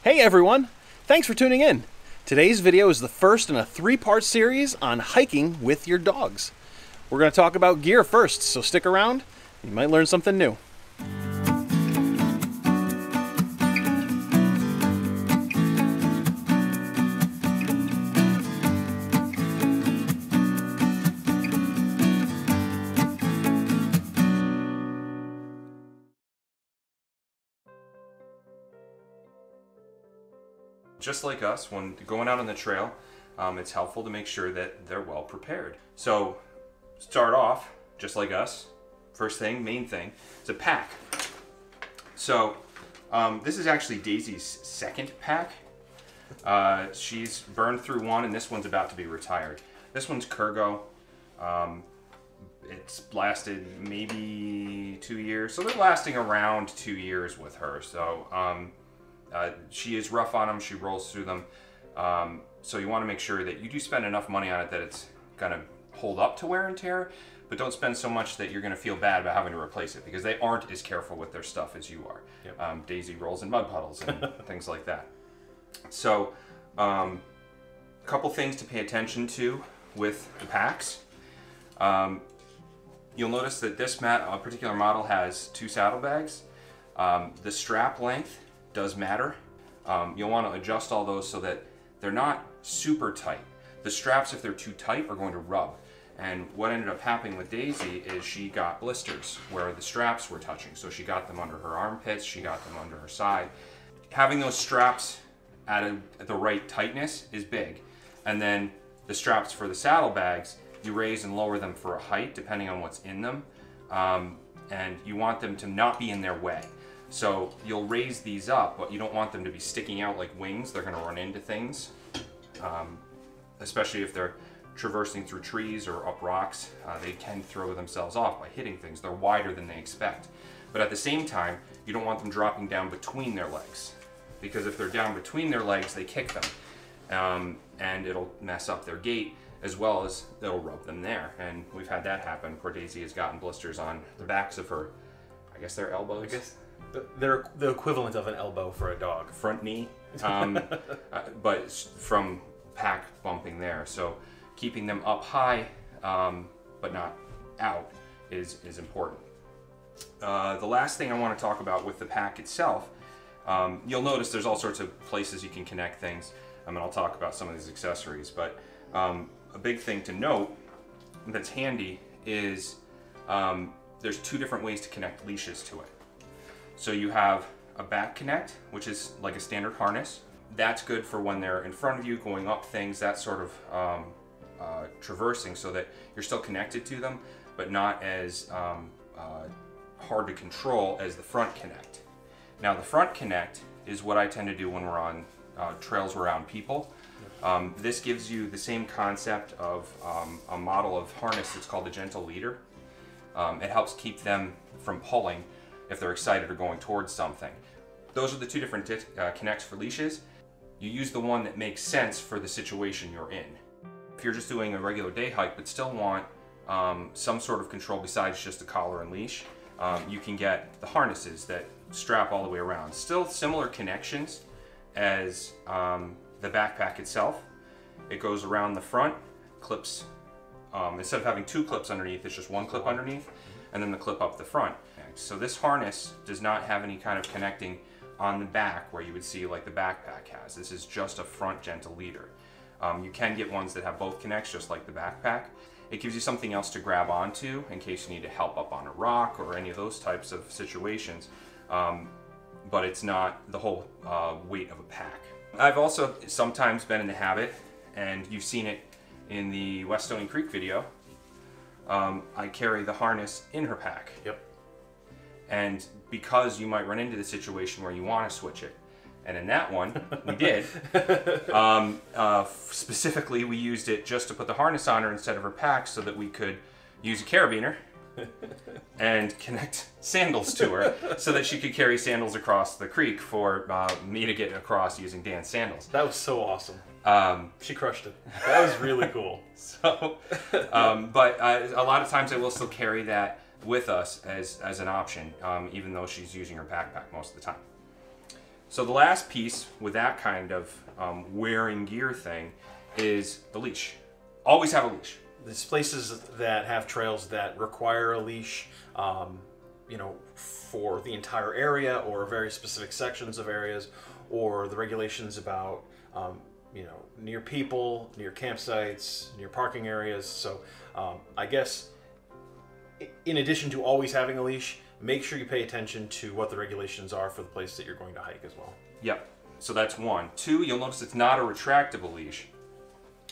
Hey everyone! Thanks for tuning in. Today's video is the first in a three-part series on hiking with your dogs. We're going to talk about gear first, so stick around. You might learn something new. Just like us, when going out on the trail, it's helpful to make sure that they're well prepared. So start off, just like us, first thing, main thing, is a pack. So this is actually Daisy's second pack. She's burned through one and this one's about to be retired. This one's Kurgo. It's lasted maybe 2 years. So they're lasting around 2 years with her. So she is rough on them, she rolls through them. So you want to make sure that you do spend enough money on it that it's going to hold up to wear and tear, but don't spend so much that you're going to feel bad about having to replace it, because they aren't as careful with their stuff as you are. Yep. Daisy rolls in mud puddles and things like that. So a couple things to pay attention to with the packs. You'll notice that this particular model has 2 saddlebags. The strap length does matter. You'll want to adjust all those so that they're not super tight. The straps, if they're too tight, are going to rub. And what ended up happening with Daisy is she got blisters where the straps were touching. So she got them under her armpits, she got them under her side. Having those straps at the right tightness is big. And then the straps for the saddlebags, you raise and lower them for a height depending on what's in them. And you want them to not be in their way. So you'll raise these up, but you don't want them to be sticking out like wings. They're going to run into things, especially if they're traversing through trees or up rocks. They can throw themselves off by hitting things. They're wider than they expect. But at the same time, you don't want them dropping down between their legs, because if they're down between their legs, they kick them, and it'll mess up their gait, as well as it'll rub them there. And we've had that happen. Poor Daisy has gotten blisters on the backs of her, I guess they're elbows. I guess they're the equivalent of an elbow for a dog. Front knee, but from pack bumping there. So keeping them up high, but not out, is important. The last thing I want to talk about with the pack itself, you'll notice there's all sorts of places you can connect things. And I'll talk about some of these accessories, but a big thing to note that's handy is there's 2 different ways to connect leashes to it. So you have a back connect, which is like a standard harness. That's good for when they're in front of you, going up things, that sort of traversing, so that you're still connected to them, but not as hard to control as the front connect. Now the front connect is what I tend to do when we're on trails around people. This gives you the same concept of a model of harness that's called the gentle leader. It helps keep them from pulling if they're excited or going towards something. Those are the 2 different connects for leashes. You use the one that makes sense for the situation you're in. If you're just doing a regular day hike but still want some sort of control besides just a collar and leash, you can get the harnesses that strap all the way around. Still similar connections as the backpack itself. It goes around the front, clips, instead of having 2 clips underneath, it's just 1 clip underneath, and then the clip up the front. So this harness does not have any kind of connecting on the back where you would see like the backpack has. This is just a front gentle leader. You can get ones that have both connects, just like the backpack. It gives you something else to grab onto in case you need to help up on a rock or any of those types of situations, but it's not the whole weight of a pack. I've also sometimes been in the habit, and you've seen it in the West Stony Creek video, I carry the harness in her pack. Yep. And because you might run into the situation where you want to switch it, and in that one, we did. Specifically, we used it just to put the harness on her instead of her pack so that we could use a carabiner and connect sandals to her so that she could carry sandals across the creek for me to get across using Dan's sandals. That was so awesome. She crushed it. That was really cool. So, but a lot of times I will still carry that with us as an option, even though she's using her backpack most of the time. So the last piece with that kind of wearing gear thing is the leash. Always have a leash. There's places that have trails that require a leash, you know, for the entire area or very specific sections of areas, or the regulations about, you know, near people, near campsites, near parking areas. So I guess in addition to always having a leash, make sure you pay attention to what the regulations are for the place that you're going to hike as well. Yep. So that's one. Two, you'll notice it's not a retractable leash.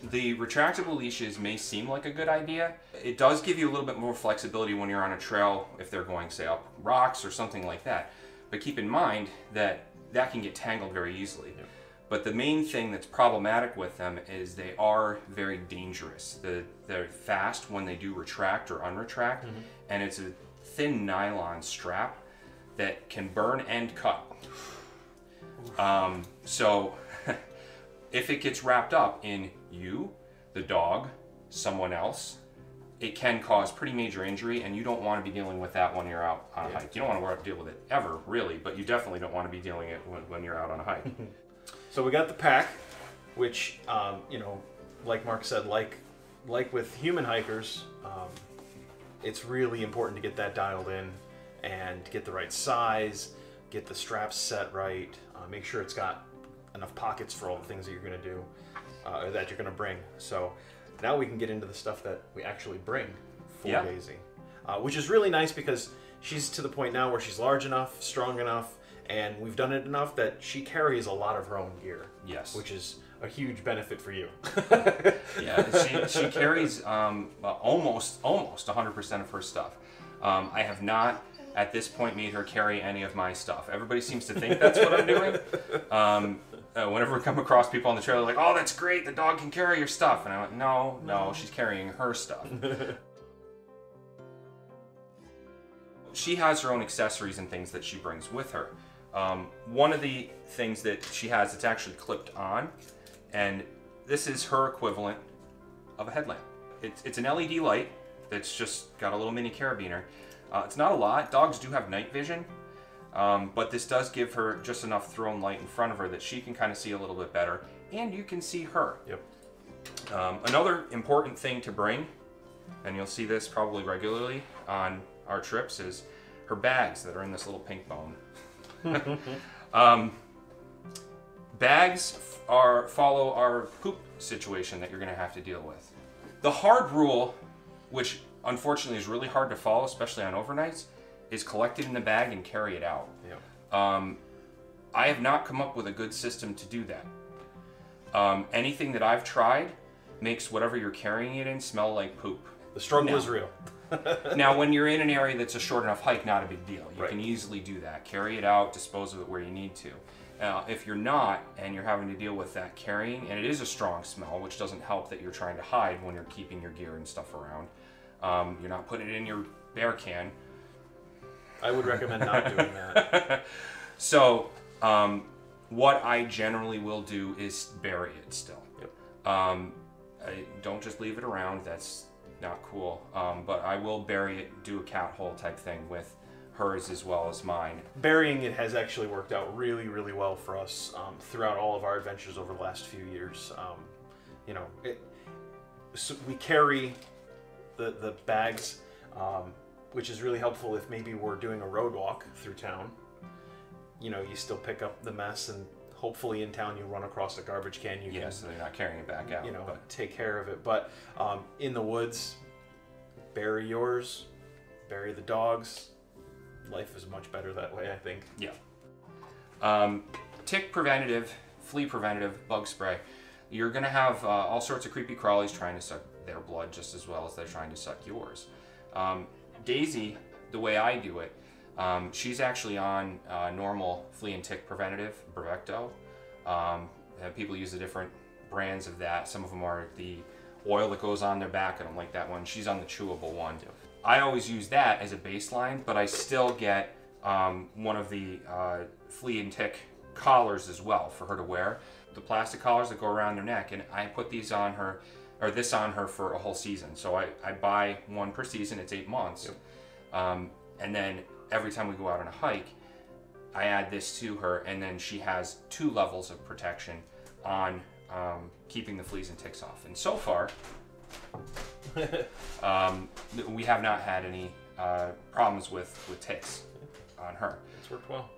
The retractable leashes may seem like a good idea. It does give you a little bit more flexibility when you're on a trail if they're going, say, up rocks or something like that. But keep in mind that that can get tangled very easily. Yep. But the main thing that's problematic with them is they are very dangerous. They're fast when they do retract or unretract, and it's a thin nylon strap that can burn and cut. So if it gets wrapped up in you, the dog, someone else, it can cause pretty major injury, and you don't want to be dealing with that when you're out on a hike. You don't want to deal with it ever, really, but you definitely don't want to be dealing it when you're out on a hike. So we got the pack, which, you know, like Mark said, like with human hikers, it's really important to get that dialed in and get the right size, get the straps set right, make sure it's got enough pockets for all the things that you're going to do, that you're going to bring. So now we can get into the stuff that we actually bring for Daisy, which is really nice because she's to the point now where she's large enough, strong enough, and we've done it enough that she carries a lot of her own gear. Yes. Which is a huge benefit for you. Yeah, she carries almost 100% of her stuff. I have not, at this point, made her carry any of my stuff. Everybody seems to think that's what I'm doing. Whenever we come across people on the trail, they're like, "Oh, that's great, the dog can carry your stuff." And I'm like, no, she's carrying her stuff. She has her own accessories and things that she brings with her. One of the things that she has that's actually clipped on, and this is her equivalent of a headlamp. It's an LED light that's just got a little mini carabiner. It's not a lot. Dogs do have night vision, but this does give her just enough thrown light in front of her that she can kind of see a little bit better, and you can see her. Yep. Another important thing to bring, and you'll see this probably regularly on our trips, is her bags that are in this little pink bone. Bags follow our poop situation that you're going to have to deal with. The hard rule, which unfortunately is really hard to follow, especially on overnights, is collect it in the bag and carry it out. Yeah. I have not come up with a good system to do that. Anything that I've tried makes whatever you're carrying it in smell like poop. The struggle is real. Now, when you're in an area that's a short enough hike, not a big deal. You can easily do that. Carry it out, dispose of it where you need to. Now, if you're not, and you're having to deal with that carrying, and it is a strong smell, which doesn't help that you're trying to hide when you're keeping your gear and stuff around. You're not putting it in your bear can. I would recommend not doing that. So, what I generally will do is bury it still. Yep. I don't just leave it around. That's not cool. But I will bury it, do a cat hole type thing with hers as well as mine. Burying it has actually worked out really, really well for us throughout all of our adventures over the last few years. You know, so we carry the bags, which is really helpful if maybe we're doing a road walk through town. You know, you still pick up the mess, and hopefully in town you run across a garbage can. You can, so they're not carrying it back out. You know, take care of it. But in the woods, bury yours, bury the dogs. Life is much better that way, I think. Yeah. Tick preventative, flea preventative, bug spray. You're going to have all sorts of creepy crawlies trying to suck their blood just as well as they're trying to suck yours. Daisy, the way I do it, she's actually on normal flea and tick preventative, Bravecto. People use the different brands of that. Some of them are the oil that goes on their back. I don't like that one. She's on the chewable one. I always use that as a baseline, but I still get one of the flea and tick collars as well for her to wear. The plastic collars that go around her neck, and I put these on her, or this on her for a whole season. So I buy one per season. It's 8 months. Yep. And then every time we go out on a hike, I add this to her, and then she has 2 levels of protection on keeping the fleas and ticks off. And so far, we have not had any problems with ticks on her. It's worked well.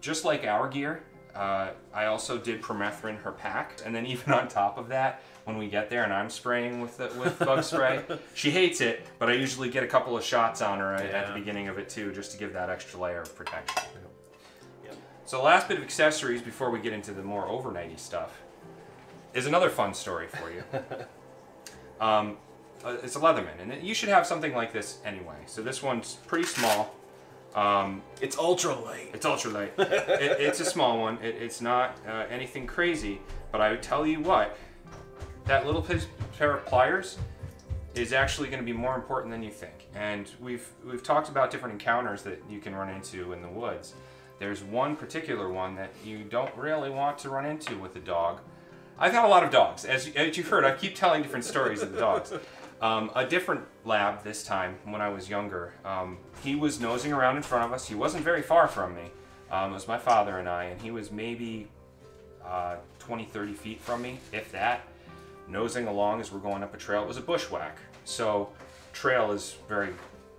Just like our gear, I also did permethrin her pack, and then even on top of that, when we get there and I'm spraying with bug spray, she hates it, but I usually get a couple of shots on her at the beginning of it too, just to give that extra layer of protection. Yep. So the last bit of accessories before we get into the more overnighty stuff is another fun story for you. It's a Leatherman, and you should have something like this anyway. So this one's pretty small. It's ultralight. It's ultralight. It's a small one. It's not anything crazy, but I would tell you what, that little pair of pliers is actually going to be more important than you think. And we've talked about different encounters that you can run into in the woods. There's one particular one that you don't really want to run into with a dog. I've had a lot of dogs. As you've heard, I keep telling different stories of the dogs. A different lab this time, when I was younger, he was nosing around in front of us. He wasn't very far from me. It was my father and I, and he was maybe 20, 30 feet from me, if that, nosing along as we're going up a trail. It was a bushwhack. So trail is very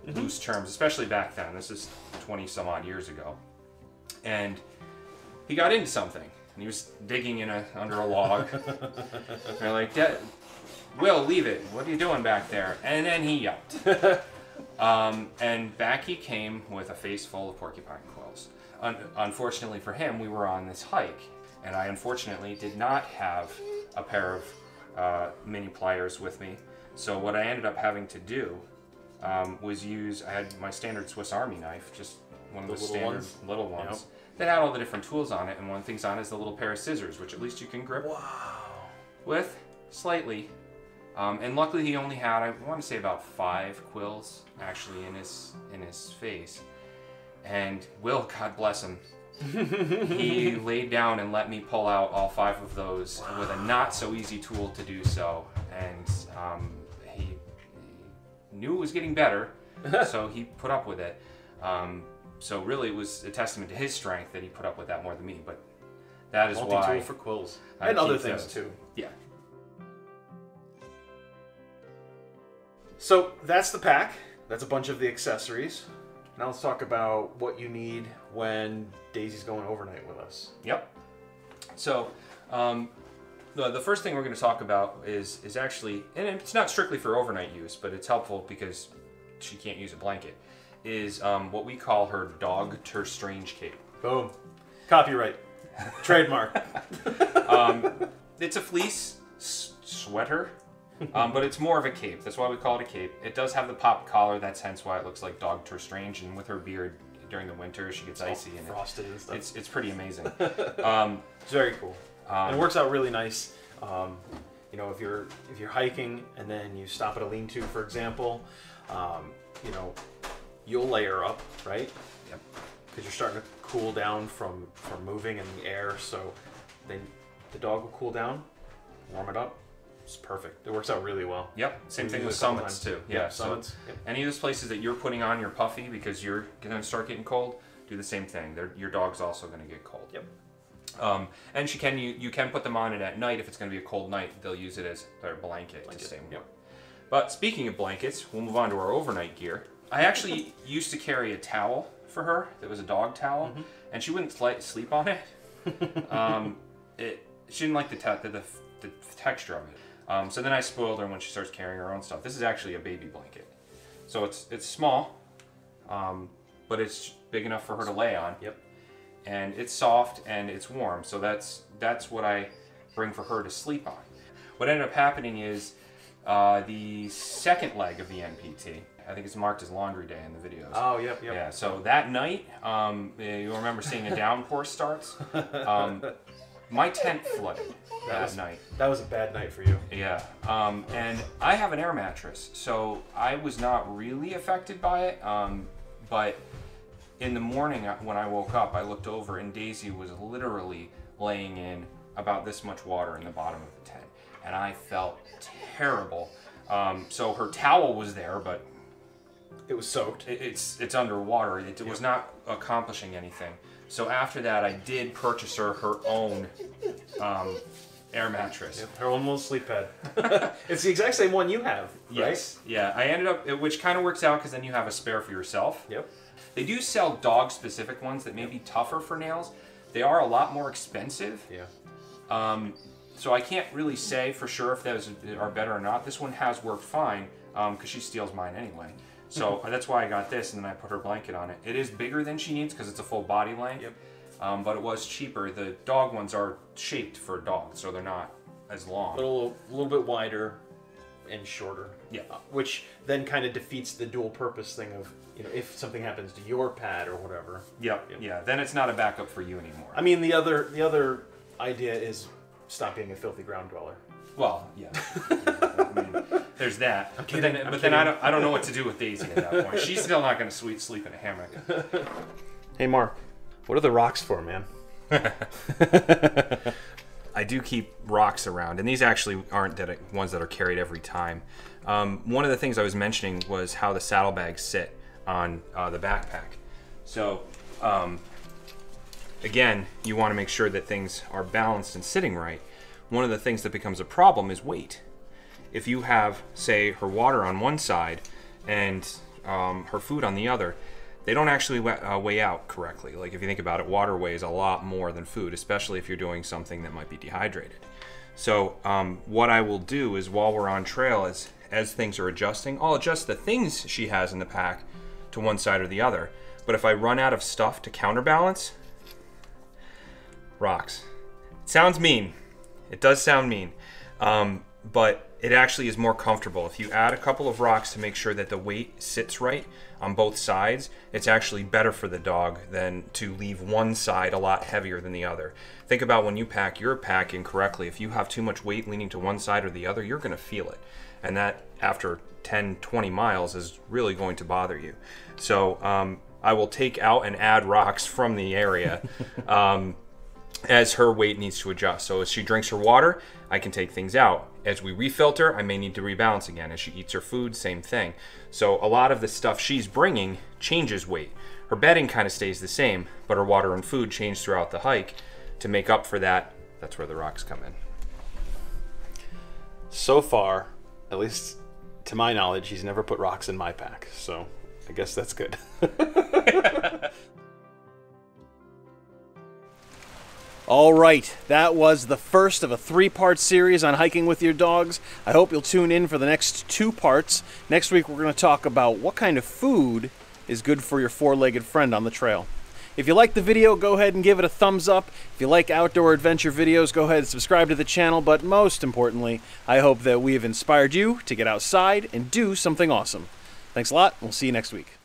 loose terms, especially back then. This is 20 some odd years ago. And he got into something, and he was digging in under a log. And they're like, Will, leave it. What are you doing back there? And then he yelped. And back he came with a face full of porcupine quills. Unfortunately for him, we were on this hike, and I unfortunately did not have a pair of mini pliers with me. So what I ended up having to do was I had my standard Swiss Army knife, just one of the standard little ones, that had all the different tools on it, and one of the things on it is the little pair of scissors, which at least you can grip with slightly. And luckily he only had, I want to say, about 5 quills actually in his face. And Will, God bless him, he laid down and let me pull out all 5 of those with a not so easy tool to do so. And he knew it was getting better, so he put up with it. So really it was a testament to his strength that he put up with that more than me. But that is why. Multi-tool for quills. And other things too. Yeah. So that's the pack. That's a bunch of the accessories. Now let's talk about what you need when Daisy's going overnight with us. Yep. So the first thing we're going to talk about is actually, and it's not strictly for overnight use, but it's helpful because she can't use a blanket, is what we call her dog strange cape. Boom. Copyright. Trademark. It's a fleece sweater. But it's more of a cape. That's why we call it a cape. It does have the pop collar. That's hence why it looks like Dog Strange. And with her beard during the winter, she gets icy and frosted and stuff. It's pretty amazing. It's very cool. And it works out really nice. You know, if you're hiking and then you stop at a lean-to, for example, you know, you'll layer up, right? Yep. Because you're starting to cool down from moving in the air. So then the dog will cool down, warm it up. It's perfect. It works out really well. Yep. Same thing with summits too. Yeah, summits. So any of those places that you're putting on your puffy because you're going to start getting cold, do the same thing. Your dog's also going to get cold. Yep. And you can put them on it at night if it's going to be a cold night. They'll use it as their blanket to stay warm. Yep. But speaking of blankets, we'll move on to our overnight gear. I actually used to carry a towel for her that was a dog towel, and she wouldn't sleep on it. She didn't like the texture of it. So then I spoiled her when she starts carrying her own stuff. This is actually a baby blanket. So it's small, but it's big enough for her to lay on. Yep. And it's soft and it's warm. So that's what I bring for her to sleep on. What ended up happening is the second leg of the NPT, I think it's marked as laundry day in the videos. Oh, yep. Yeah, so that night, you'll remember seeing a downpour starts. My tent flooded that night. That was a bad night for you. Yeah, and I have an air mattress, so I was not really affected by it. But in the morning when I woke up, I looked over and Daisy was literally laying in about this much water in the bottom of the tent, and I felt terrible. So her towel was there, but it was soaked. It's underwater. It was not accomplishing anything. So after that, I did purchase her own air mattress. Yep, her own little sleep pad. It's the exact same one you have, right? Yes. Yeah, I ended up, which kind of works out because then you have a spare for yourself. Yep. They do sell dog-specific ones that may be tougher for nails. They are a lot more expensive. Yeah. So I can't really say for sure if those are better or not. This one has worked fine because she steals mine anyway. So that's why I got this, and then I put her blanket on it. It is bigger than she needs because it's a full body length. Yep. But it was cheaper. The dog ones are shaped for dogs, so they're not as long. A little bit wider and shorter. Yeah. Which then kind of defeats the dual purpose thing of, you know, if something happens to your pad or whatever. Yep. Yeah. Then it's not a backup for you anymore. I mean, the other idea is stop being a filthy ground dweller. Well, yeah. I mean, there's that. But then I don't know what to do with Daisy at that point. She's still not going to sleep in a hammock. Hey, Mark, what are the rocks for, man? I do keep rocks around, and these actually aren't ones that are carried every time. One of the things I was mentioning was how the saddlebags sit on the backpack. So, again, you want to make sure that things are balanced and sitting right. One of the things that becomes a problem is weight. If you have, say, her water on one side and her food on the other, they don't actually weigh out correctly. Like if you think about it, water weighs a lot more than food, especially if you're doing something that might be dehydrated. So what I will do is while we're on trail, as things are adjusting, I'll adjust the things she has in the pack to one side or the other. But if I run out of stuff to counterbalance, rocks. It sounds mean. It does sound mean. But it actually is more comfortable. If you add a couple of rocks to make sure that the weight sits right on both sides, it's actually better for the dog than to leave one side a lot heavier than the other. Think about when you pack your pack incorrectly. If you have too much weight leaning to one side or the other, you're going to feel it. And that, after 10, 20 miles, is really going to bother you. So I will take out and add rocks from the area as her weight needs to adjust. So as she drinks her water, I can take things out. As we refilter, I may need to rebalance again. As she eats her food, same thing. So a lot of the stuff she's bringing changes weight. Her bedding kind of stays the same, but her water and food change throughout the hike to make up for that. That's where the rocks come in. So far, at least to my knowledge, he's never put rocks in my pack. So I guess that's good. All right, that was the first of a 3-part series on hiking with your dogs. I hope you'll tune in for the next 2 parts. Next week, we're going to talk about what kind of food is good for your 4-legged friend on the trail. If you like the video, go ahead and give it a thumbs up. If you like outdoor adventure videos, go ahead and subscribe to the channel. But most importantly, I hope that we have inspired you to get outside and do something awesome. Thanks a lot. We'll see you next week.